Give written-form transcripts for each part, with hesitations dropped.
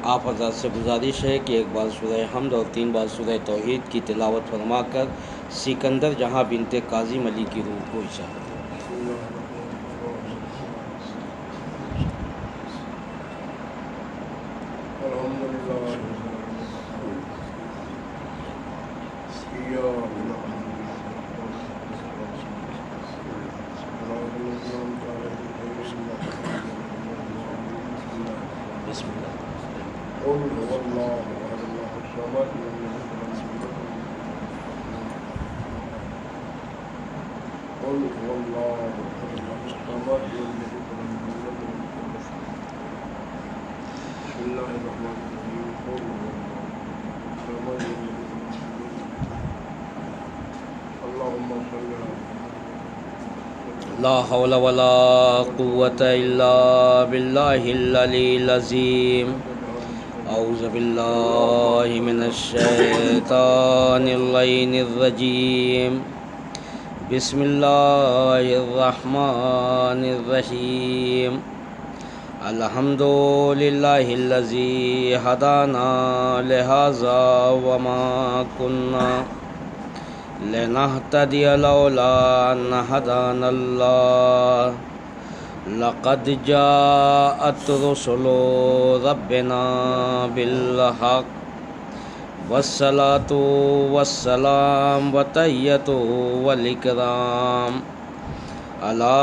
آپ حضرات سے گزارش ہے کہ ایک بار سورہ حمد اور 3 بار سورہ توحید کی تلاوت فرما کر سکندر جہاں بنت کاظم علی کی روح کو اشارت بسم اللہ۔ قل هو الله احد الله الصمد لم يلد ولم يولد قل هو الله احد الله الصمد لم يلد ولم يولد ولم يكن له كفوا احد بسم الله الرحمن الرحيم قل هو الله الصمد لم يلد ولم يولد اللهم صل على لا حول ولا قوة إلا بالله العلي العظيم أعوذ بالله من الشيطان اللعين الرجيم بسم الله الرحمن الرحيم الحمد لله الذي هدانا لهذا وما كنا لنهتدي لولا أن هدانا الله لقد جاءت رسل ربنا بالحق والصلاة والسلام والتحية والإكرام على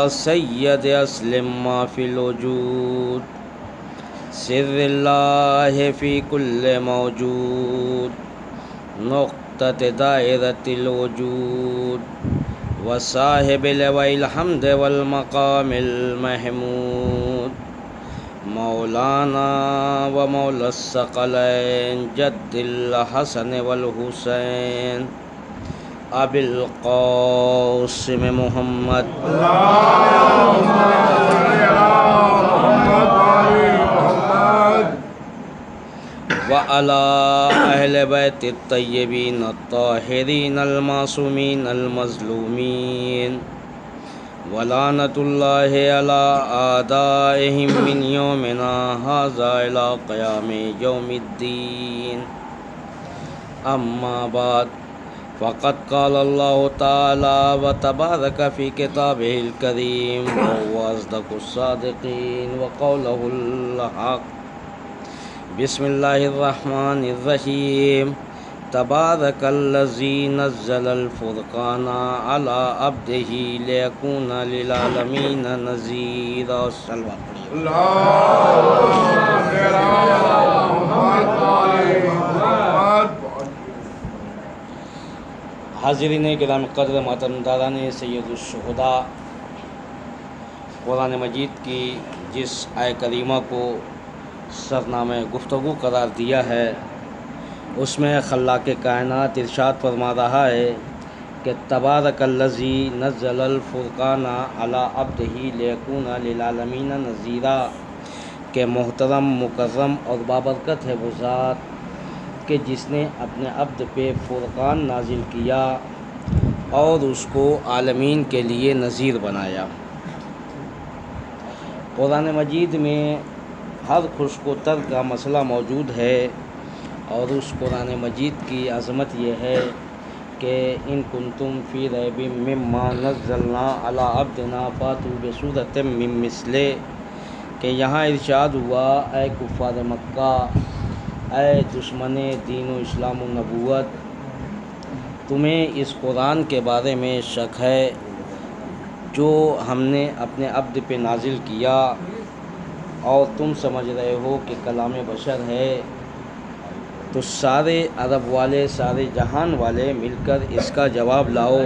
سيد أسلم ما في الوجود سر الله في كل موجود نقطة دائرة الوجود وصاحب لواء الحمد والمقام المحمود مولانا ومولى الثقلين جد الحسن والحسين أبي القاسم محمد وعلى أهل بيت الطيبين الطاهرين المعصومين المظلومين ولعنة الله على أعدائهم من يومنا هذا إلى قيام يوم الدين أما بعد فقد قال الله تعالى وتبارك في كتابه الكريم وهو أصدق الصادقين وقوله الحق بسم الله الرحمن الرحيم تبارك الذي نزل الفرقان على عبده ليكون للعالمين نذيرا حاضرین کرام قدر محترم داران سید الشہداء، قرآن مجید کی جس آیہ کریمہ کو سرنامہ گفتگو قرار دیا ہے اس میں خلاق کائنات ارشاد فرما رہا ہے کہ تبارک الذی نزل الفرقان علی عبدہ لیکون للعالمین نذیرا، کہ محترم مکرم اور بابرکت ہے وہ ذات کہ جس نے اپنے عبد پہ فرقان نازل کیا اور اس کو عالمین کے لیے نذیر بنایا۔ قرآن مجید میں ہر خشک و تر کا مسئلہ موجود ہے، اور اس قرآن مجید کی عظمت یہ ہے کہ ان کنتم فی ریب مما نزلنا علی عبدنا فاتوا بسورۃ من مثلہ، کہ یہاں ارشاد ہوا اے کفار مکہ، اے دشمن دین و اسلام و نبوت، تمہیں اس قرآن کے بارے میں شک ہے جو ہم نے اپنے عبد پہ نازل کیا، اور تم سمجھ رہے ہو کہ کلام بشر ہے، تو سارے عرب والے، سارے جہان والے مل کر اس کا جواب لاؤ۔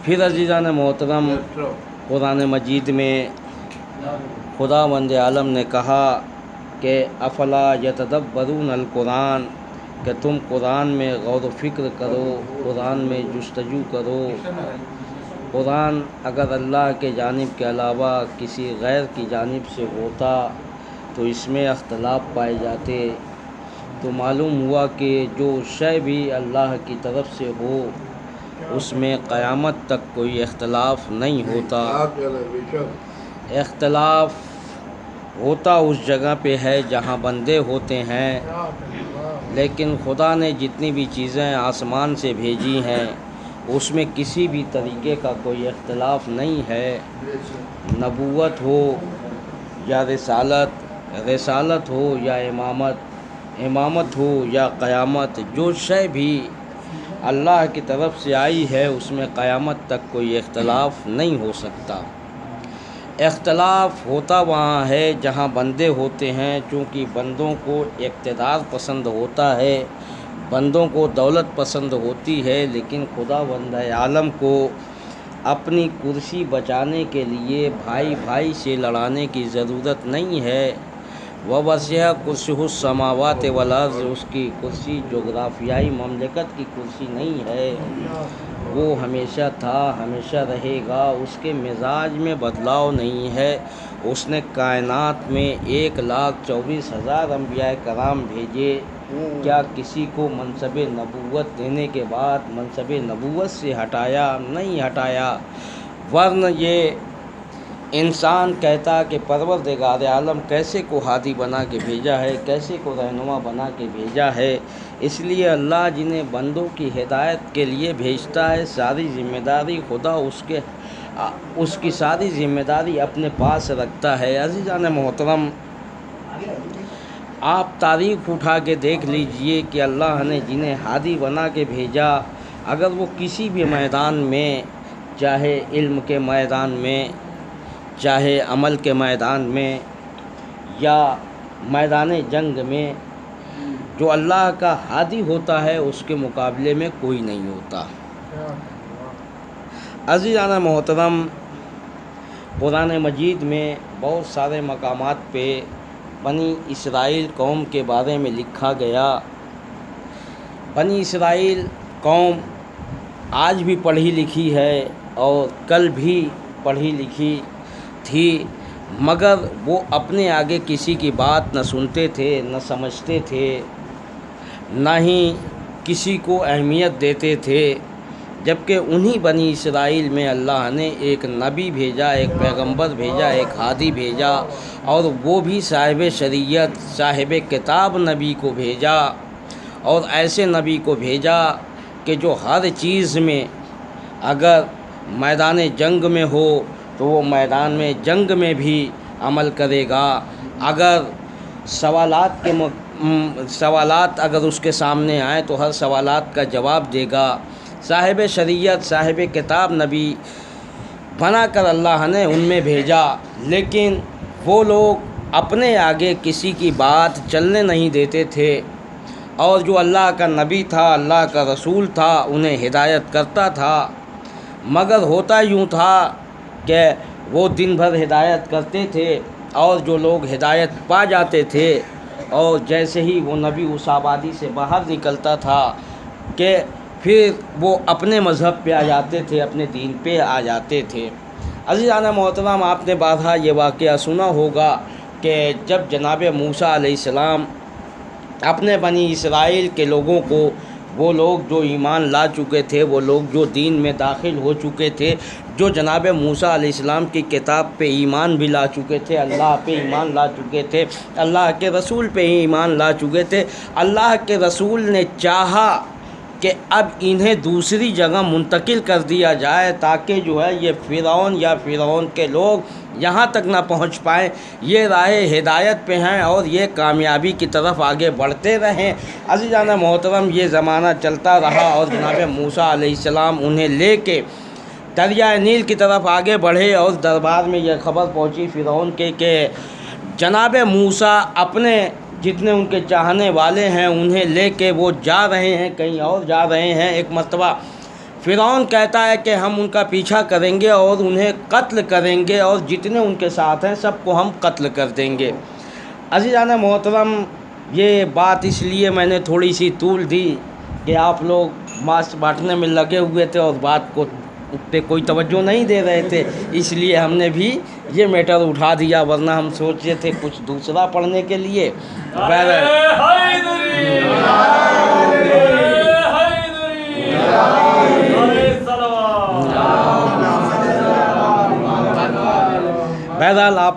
پھر عزیزان محترم، قرآن مجید میں خداوند عالم نے کہا کہ افلا یتدبرون القرآن، کہ تم قرآن میں غور و فکر کرو، قرآن میں جستجو کرو۔ قرآن اگر اللہ کے جانب کے علاوہ کسی غیر کی جانب سے ہوتا تو اس میں اختلاف پائے جاتے، تو معلوم ہوا کہ جو شے بھی اللہ کی طرف سے ہو اس میں قیامت تک کوئی اختلاف نہیں ہوتا۔ اختلاف ہوتا اس جگہ پہ ہے جہاں بندے ہوتے ہیں، لیکن خدا نے جتنی بھی چیزیں آسمان سے بھیجی ہیں اس میں کسی بھی طریقے کا کوئی اختلاف نہیں ہے، نبوت ہو یا رسالت ہو یا امامت ہو یا قیامت، جو شے بھی اللہ کی طرف سے آئی ہے اس میں قیامت تک کوئی اختلاف نہیں ہو سکتا۔ اختلاف ہوتا وہاں ہے جہاں بندے ہوتے ہیں، چونکہ بندوں کو اقتدار پسند ہوتا ہے، بندوں کو دولت پسند ہوتی ہے، لیکن خداوند عالم کو اپنی کرسی بچانے کے لیے بھائی بھائی سے لڑانے کی ضرورت نہیں ہے۔ وَوَسِعَ كُرْسِيُّهُ السَّمَاوَاتِ وَالْأَرْضَ، اس کی کرسی جغرافیائی مملکت کی کرسی نہیں ہے، وہ ہمیشہ تھا، ہمیشہ رہے گا، اس کے مزاج میں بدلاؤ نہیں ہے۔ اس نے کائنات میں 1,24,000 انبیاء کرام بھیجے، کیا کسی کو منصب نبوت دینے کے بعد منصب نبوت سے ہٹایا؟ نہیں ہٹایا، ورنہ یہ انسان کہتا کہ پروردگار عالم کیسے کو ہادی بنا کے بھیجا ہے، کیسے کو رہنما بنا کے بھیجا ہے۔ اس لیے اللہ جنہیں بندوں کی ہدایت کے لیے بھیجتا ہے، ساری ذمہ داری خدا اس کی ساری ذمہ داری اپنے پاس رکھتا ہے۔ عزیزان محترم، آپ تاریخ اٹھا کے دیکھ لیجئے کہ اللہ نے جنہیں ہادی بنا کے بھیجا، اگر وہ کسی بھی میدان میں، چاہے علم کے میدان میں، چاہے عمل کے میدان میں، یا میدان جنگ میں، جو اللہ کا ہادی ہوتا ہے اس کے مقابلے میں کوئی نہیں ہوتا۔ عزیزان محترم، قرآن مجید میں بہت سارے مقامات پہ بنی اسرائیل قوم کے بارے میں لکھا گیا۔ بنی اسرائیل قوم آج بھی پڑھی لکھی ہے اور کل بھی پڑھی لکھی تھی، مگر وہ اپنے آگے کسی کی بات نہ سنتے تھے، نہ سمجھتے تھے، نہ ہی کسی کو اہمیت دیتے تھے، جبکہ انہی بنی اسرائیل میں اللہ نے ایک نبی بھیجا، ایک پیغمبر بھیجا، ایک ہادی بھیجا، اور وہ بھی صاحب شریعت، صاحب کتاب نبی کو بھیجا، اور ایسے نبی کو بھیجا کہ جو ہر چیز میں، اگر میدان جنگ میں ہو تو وہ میدان میں جنگ میں بھی عمل کرے گا، اگر سوالات اگر اس کے سامنے آئیں تو ہر سوالات کا جواب دے گا۔ صاحب شریعت، صاحب کتاب نبی بنا کر اللہ نے ان میں بھیجا، لیکن وہ لوگ اپنے آگے کسی کی بات چلنے نہیں دیتے تھے، اور جو اللہ کا نبی تھا، اللہ کا رسول تھا، انہیں ہدایت کرتا تھا، مگر ہوتا یوں تھا کہ وہ دن بھر ہدایت کرتے تھے، اور جو لوگ ہدایت پا جاتے تھے، اور جیسے ہی وہ نبی اس آبادی سے باہر نکلتا تھا کہ پھر وہ اپنے مذہب پہ آ جاتے تھے، اپنے دین پہ آ جاتے تھے۔ عزیزان محترم، آپ نے بارہا یہ واقعہ سنا ہوگا کہ جب جناب موسیٰ علیہ السلام اپنے بنی اسرائیل کے لوگوں کو، وہ لوگ جو ایمان لا چکے تھے، وہ لوگ جو دین میں داخل ہو چکے تھے، جو جناب موسیٰ علیہ السلام کی کتاب پہ ایمان بھی لا چکے تھے، اللہ پہ ایمان لا چکے تھے، اللہ کے رسول پہ ہی ایمان لا چکے تھے، اللہ کے رسول نے چاہا کہ اب انہیں دوسری جگہ منتقل کر دیا جائے تاکہ جو ہے یہ فرعون یا فرعون کے لوگ یہاں تک نہ پہنچ پائیں، یہ راہ ہدایت پہ ہیں اور یہ کامیابی کی طرف آگے بڑھتے رہیں۔ عزیزان محترم، یہ زمانہ چلتا رہا اور جناب موسیٰ علیہ السلام انہیں لے کے دریائے نیل کی طرف آگے بڑھے، اور دربار میں یہ خبر پہنچی فرعون کے کہ جناب موسیٰ اپنے جتنے ان کے چاہنے والے ہیں انہیں لے کے وہ جا رہے ہیں، کہیں اور جا رہے ہیں۔ ایک مرتبہ فرعون کہتا ہے کہ ہم ان کا پیچھا کریں گے اور انہیں قتل کریں گے، اور جتنے ان کے ساتھ ہیں سب کو ہم قتل کر دیں گے۔ عزیزان محترم، یہ بات اس لیے میں نے تھوڑی سی طول دی کہ آپ لوگ ماسک بانٹنے میں لگے ہوئے تھے اور بات کو پہ کوئی توجہ نہیں دے رہے تھے، اس لیے ہم نے بھی یہ میٹر اٹھا دیا، ورنہ ہم سوچے تھے کچھ دوسرا پڑھنے کے لیے۔ بہرحال آپ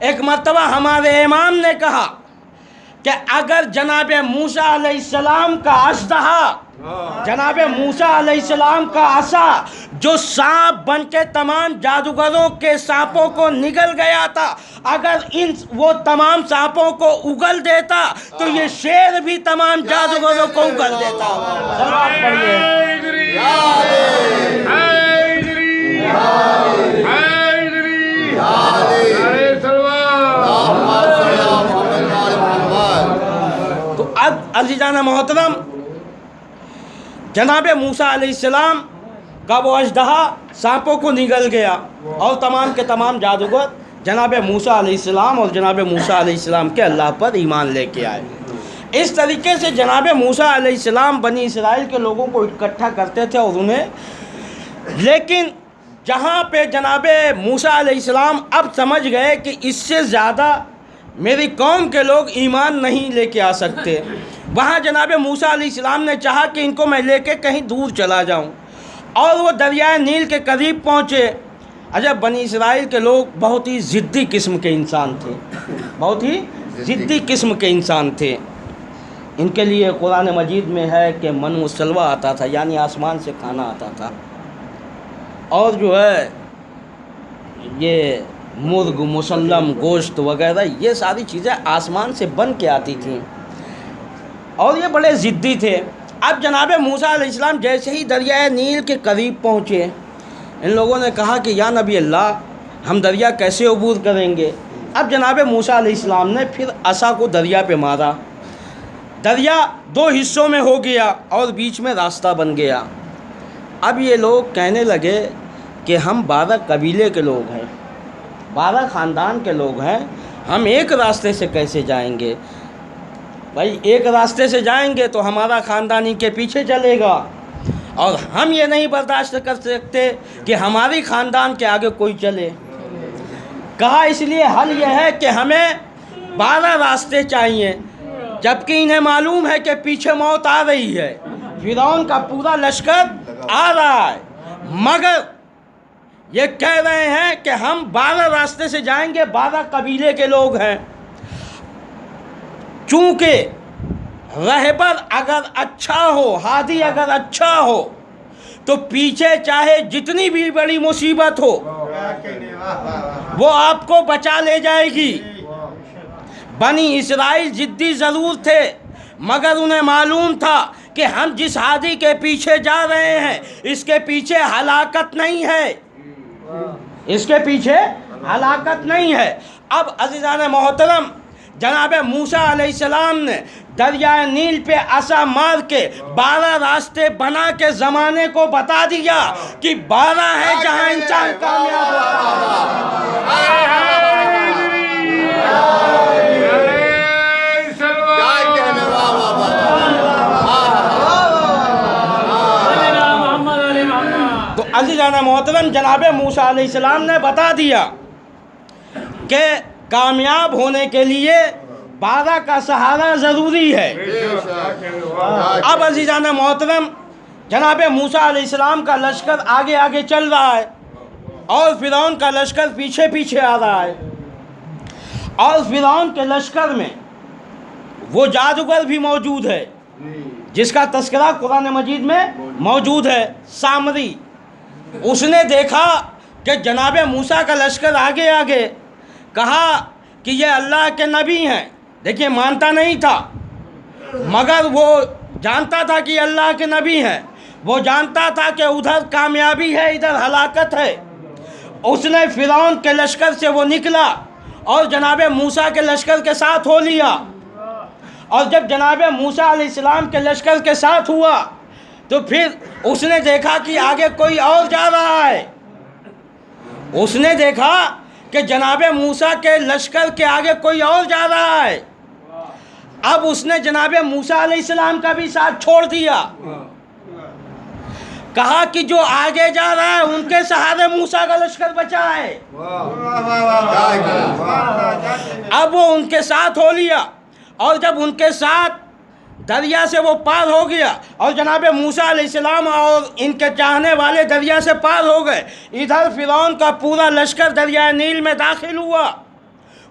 ایک مرتبہ ہمارے امام نے کہا کہ اگر جناب موسیٰ علیہ السلام کا اژدہا، جناب موسیٰ علیہ السلام کا عصا جو سانپ بن کے تمام جادوگروں کے سانپوں کو نگل گیا تھا، اگر وہ تمام سانپوں کو اگل دیتا تو یہ شیر بھی تمام جادوگروں کو اگل دیتا۔ سلوات پڑھیے۔ تو اب عزیزان محترم، جناب موسیٰ علیہ السلام کا وہ اژدہا سانپوں کو نگل گیا اور تمام کے تمام جادوگر جناب موسیٰ علیہ السلام اور جناب موسیٰ علیہ السلام کے اللہ پر ایمان لے کے آئے۔ اس طریقے سے جناب موسیٰ علیہ السلام بنی اسرائیل کے لوگوں کو اکٹھا کرتے تھے اور انہیں، لیکن جہاں پہ جناب موسیٰ علیہ السلام اب سمجھ گئے کہ اس سے زیادہ میری قوم کے لوگ ایمان نہیں لے کے آ سکتے، وہاں جناب موسیٰ علیہ السلام نے چاہا کہ ان کو میں لے کے کہیں دور چلا جاؤں، اور وہ دریائے نیل کے قریب پہنچے۔ عجب، بنی اسرائیل کے لوگ بہت ہی ضدی قسم کے انسان تھے، بہت ہی ضدی قسم کے انسان تھے۔ ان کے لیے قرآن مجید میں ہے کہ من و سلوہ آتا تھا، یعنی آسمان سے کھانا آتا تھا، اور جو ہے یہ مرغ، مسلم، گوشت وغیرہ یہ ساری چیزیں آسمان سے بن کے آتی تھیں، اور یہ بڑے ضدی تھے۔ اب جناب موسیٰ علیہ السلام جیسے ہی دریائے نیل کے قریب پہنچے، ان لوگوں نے کہا کہ یا نبی اللہ، ہم دریا کیسے عبور کریں گے؟ اب جناب موسیٰ علیہ السلام نے پھر عصا کو دریا پہ مارا، دریا دو حصوں میں ہو گیا اور بیچ میں راستہ بن گیا۔ اب یہ لوگ کہنے لگے کہ ہم 12 قبیلے کے لوگ ہیں، 12 خاندان کے لوگ ہیں، ہم ایک راستے سے کیسے جائیں گے؟ بھائی ایک راستے سے جائیں گے تو ہمارا خاندانی کے پیچھے چلے گا، اور ہم یہ نہیں برداشت کر سکتے کہ ہماری خاندان کے آگے کوئی چلے۔ کہا اس لیے حل یہ ہے کہ ہمیں 12 راستے چاہیے، جبکہ انہیں معلوم ہے کہ پیچھے موت آ رہی ہے، فرعون کا پورا لشکر آ رہا ہے، مگر یہ کہہ رہے ہیں کہ ہم 12 راستے سے جائیں گے، 12 قبیلے کے لوگ ہیں۔ چونکہ رہبر اگر اچھا ہو، ہادی اگر اچھا ہو، تو پیچھے چاہے جتنی بھی بڑی مصیبت ہو وہ آپ کو بچا لے جائے گی۔ بنی اسرائیل ضدی ضرور تھے، مگر انہیں معلوم تھا کہ ہم جس ہادی کے پیچھے جا رہے ہیں اس کے پیچھے ہلاکت نہیں ہے، اس کے پیچھے ہلاکت نہیں ہے۔ اب عزیزان محترم، جناب موسیٰ علیہ السلام نے دریائے نیل پہ عصا مار کے 12 راستے بنا کے زمانے کو بتا دیا کہ 12 ہے جہاں انسان کامیاب ہوتا ہے۔ تو عزیزان محترم، جناب موسیٰ علیہ السلام نے بتا دیا کہ کامیاب ہونے کے لیے 12 کا سہارا ضروری ہے۔ اب عزیزان محترم، جناب موسیٰ علیہ السلام کا لشکر آگے آگے چل رہا ہے اور فرعون کا لشکر پیچھے پیچھے آ رہا ہے، اور فرعون کے لشکر میں وہ جادوگر بھی موجود ہے جس کا تذکرہ قرآن مجید میں موجود ہے، سامری۔ اس نے دیکھا کہ جناب موسیٰ کا لشکر آگے آگے، کہا کہ یہ اللہ کے نبی ہیں۔ دیکھیے، مانتا نہیں تھا، مگر وہ جانتا تھا کہ یہ اللہ کے نبی ہیں، وہ جانتا تھا کہ ادھر کامیابی ہے، ادھر ہلاکت ہے۔ اس نے فرعون کے لشکر سے وہ نکلا اور جناب موسیٰ کے لشکر کے ساتھ ہو لیا، اور جب جناب موسیٰ علیہ السلام کے لشکر کے ساتھ ہوا تو پھر اس نے دیکھا کہ آگے کوئی اور جا رہا ہے۔ اس نے دیکھا کہ جناب موسیٰ کے لشکر کے آگے کوئی اور جا رہا ہے۔ اب اس نے جناب موسیٰ علیہ السلام کا بھی ساتھ چھوڑ دیا، کہا کہ جو آگے جا رہا ہے ان کے سہارے موسیٰ کا لشکر بچا ہے۔ اب وہ ان کے ساتھ ہو لیا، اور جب ان کے ساتھ دریا سے وہ پار ہو گیا اور جناب موسیٰ علیہ السلام اور ان کے چاہنے والے دریا سے پار ہو گئے، ادھر فرعون کا پورا لشکر دریائے نیل میں داخل ہوا۔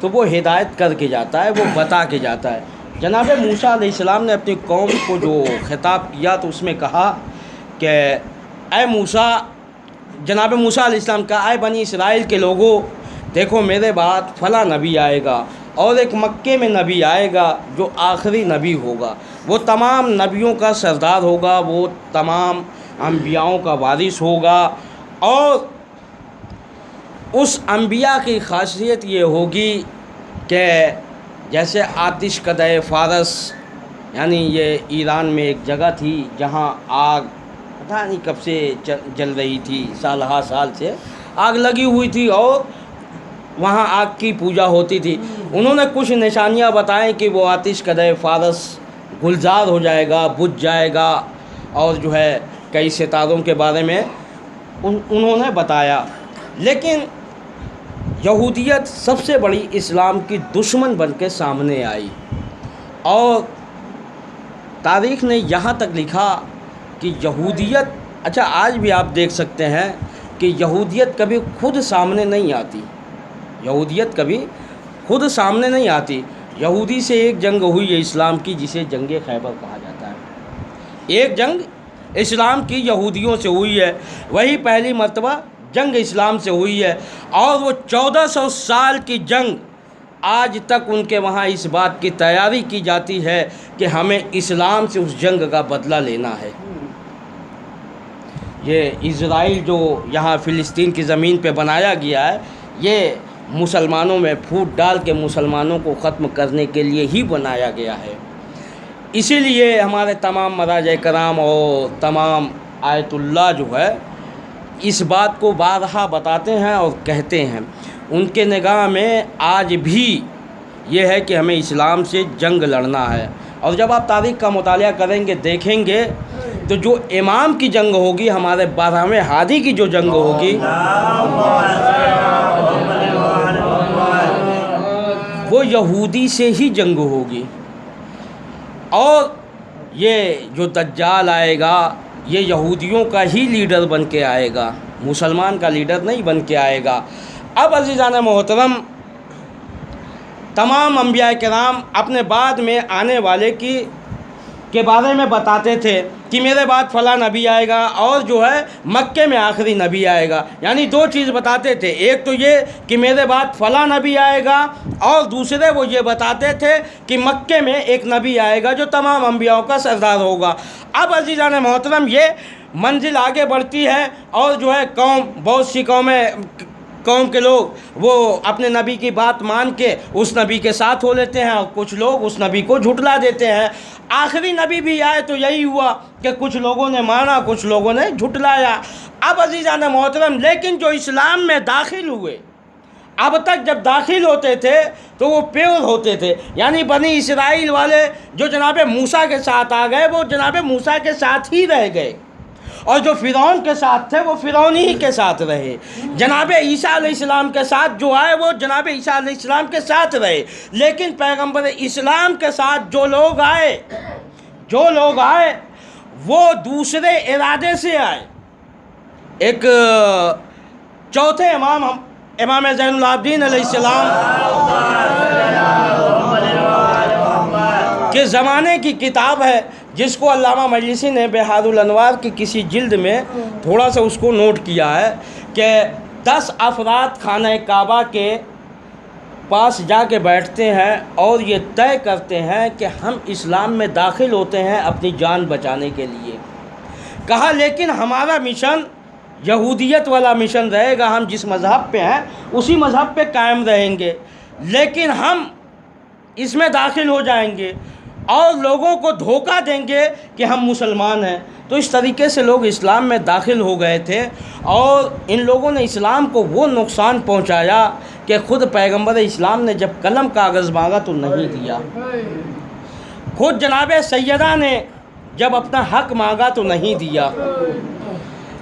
تو وہ ہدایت کر کے جاتا ہے، وہ بتا کے جاتا ہے۔ جناب موسیٰ علیہ السلام نے اپنی قوم کو جو خطاب کیا تو اس میں کہا کہ اے موسیٰ، جناب موسیٰ علیہ السلام کہا اے بنی اسرائیل کے لوگوں، دیکھو میرے بعد فلاں نبی آئے گا اور ایک مکے میں نبی آئے گا جو آخری نبی ہوگا، وہ تمام نبیوں کا سردار ہوگا، وہ تمام انبیاؤں کا وارث ہوگا، اور اس انبیاء کی خاصیت یہ ہوگی کہ جیسے آتش قدح فارس، یعنی یہ ایران میں ایک جگہ تھی جہاں آگ پتہ نہیں کب سے جل رہی تھی، سالہ سال سے آگ لگی ہوئی تھی اور وہاں آگ کی پوجا ہوتی تھی۔ انہوں نے کچھ نشانیاں بتائیں کہ وہ آتش قدح فارس گلزار ہو جائے گا، بجھ جائے گا، اور جو ہے کئی ستاروں کے بارے میں انہوں نے بتایا۔ لیکن یہودیت سب سے بڑی اسلام کی دشمن بن کے سامنے آئی، اور تاریخ نے یہاں تک لکھا کہ یہودیت، اچھا آج بھی آپ دیکھ سکتے ہیں کہ یہودیت کبھی خود سامنے نہیں آتی، یہودیت کبھی خود سامنے نہیں آتی۔ یہودی سے ایک جنگ ہوئی ہے اسلام کی جسے جنگ خیبر کہا جاتا ہے، ایک جنگ اسلام کی یہودیوں سے ہوئی ہے، وہی پہلی مرتبہ جنگ اسلام سے ہوئی ہے، اور وہ 1400 سال کی جنگ آج تک ان کے وہاں اس بات کی تیاری کی جاتی ہے کہ ہمیں اسلام سے اس جنگ کا بدلہ لینا ہے۔ یہ اسرائیل جو یہاں فلسطین کی زمین پہ بنایا گیا ہے، یہ مسلمانوں میں پھوٹ ڈال کے مسلمانوں کو ختم کرنے کے لیے ہی بنایا گیا ہے۔ اسی لیے ہمارے تمام مراجع کرام اور تمام آیت اللہ جو ہے اس بات کو بارہا بتاتے ہیں اور کہتے ہیں، ان کے نگاہ میں آج بھی یہ ہے کہ ہمیں اسلام سے جنگ لڑنا ہے۔ اور جب آپ تاریخ کا مطالعہ کریں گے دیکھیں گے تو جو امام کی جنگ ہوگی، ہمارے 12ویں ہادی کی جو جنگ ہوگی، وہ یہودی سے ہی جنگ ہوگی، اور یہ جو دجال آئے گا یہ یہودیوں کا ہی لیڈر بن کے آئے گا، مسلمان کا لیڈر نہیں بن کے آئے گا۔ اب عزیزان محترم، تمام انبیاء کرام اپنے بعد میں آنے والے کے بارے میں بتاتے تھے کہ میرے بعد فلاں نبی آئے گا اور جو ہے مکے میں آخری نبی آئے گا، یعنی دو چیز بتاتے تھے، ایک تو یہ کہ میرے بعد فلاں نبی آئے گا، اور دوسرے وہ یہ بتاتے تھے کہ مکے میں ایک نبی آئے گا جو تمام انبیاءوں کا سردار ہوگا۔ اب عزیزان محترم یہ منزل آگے بڑھتی ہے، اور جو ہے بہت سی قوم کے لوگ وہ اپنے نبی کی بات مان کے اس نبی کے ساتھ ہو لیتے ہیں، اور کچھ لوگ اس نبی کو جھٹلا دیتے ہیں۔ آخری نبی بھی آئے تو یہی ہوا کہ کچھ لوگوں نے مانا، کچھ لوگوں نے جھٹلایا۔ اب عزیزان محترم، لیکن جو اسلام میں داخل ہوئے، اب تک جب داخل ہوتے تھے تو وہ پیور ہوتے تھے، یعنی بنی اسرائیل والے جو جناب موسیٰ کے ساتھ آ گئے وہ جناب موسیٰ کے ساتھ ہی رہ گئے، اور جو فرعون کے ساتھ تھے وہ فرعون ہی کے ساتھ رہے۔ جناب عیسیٰ علیہ السلام کے ساتھ جو آئے وہ جناب عیسیٰ علیہ السلام کے ساتھ رہے، لیکن پیغمبر اسلام کے ساتھ جو لوگ آئے وہ دوسرے ارادے سے آئے۔ ایک چوتھے امام زین العابدین علیہ السلام کے زمانے کی کتاب ہے، جس کو علامہ مجلسی نے بحار الانوار کی کسی جلد میں تھوڑا سا اس کو نوٹ کیا ہے کہ 10 افراد خانہ کعبہ کے پاس جا کے بیٹھتے ہیں اور یہ طے کرتے ہیں کہ ہم اسلام میں داخل ہوتے ہیں اپنی جان بچانے کے لیے۔ کہا لیکن ہمارا مشن یہودیت والا مشن رہے گا، ہم جس مذہب پہ ہیں اسی مذہب پہ قائم رہیں گے، لیکن ہم اس میں داخل ہو جائیں گے اور لوگوں کو دھوکہ دیں گے کہ ہم مسلمان ہیں۔ تو اس طریقے سے لوگ اسلام میں داخل ہو گئے تھے، اور ان لوگوں نے اسلام کو وہ نقصان پہنچایا کہ خود پیغمبر اسلام نے جب قلم کاغذ مانگا تو نہیں دیا، خود جناب سیدہ نے جب اپنا حق مانگا تو نہیں دیا۔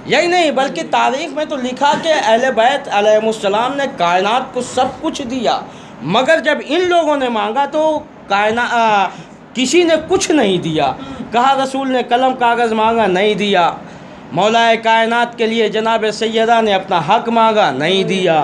یہی نہیں بلکہ تاریخ میں تو لکھا کہ اہل بیت علیہ السلام نے کائنات کو سب کچھ دیا، مگر جب ان لوگوں نے مانگا تو کسی نے کچھ نہیں دیا۔ کہا رسول نے قلم کاغذ مانگا، نہیں دیا۔ مولا کائنات کے لیے جناب سیدہ نے اپنا حق مانگا، نہیں دیا۔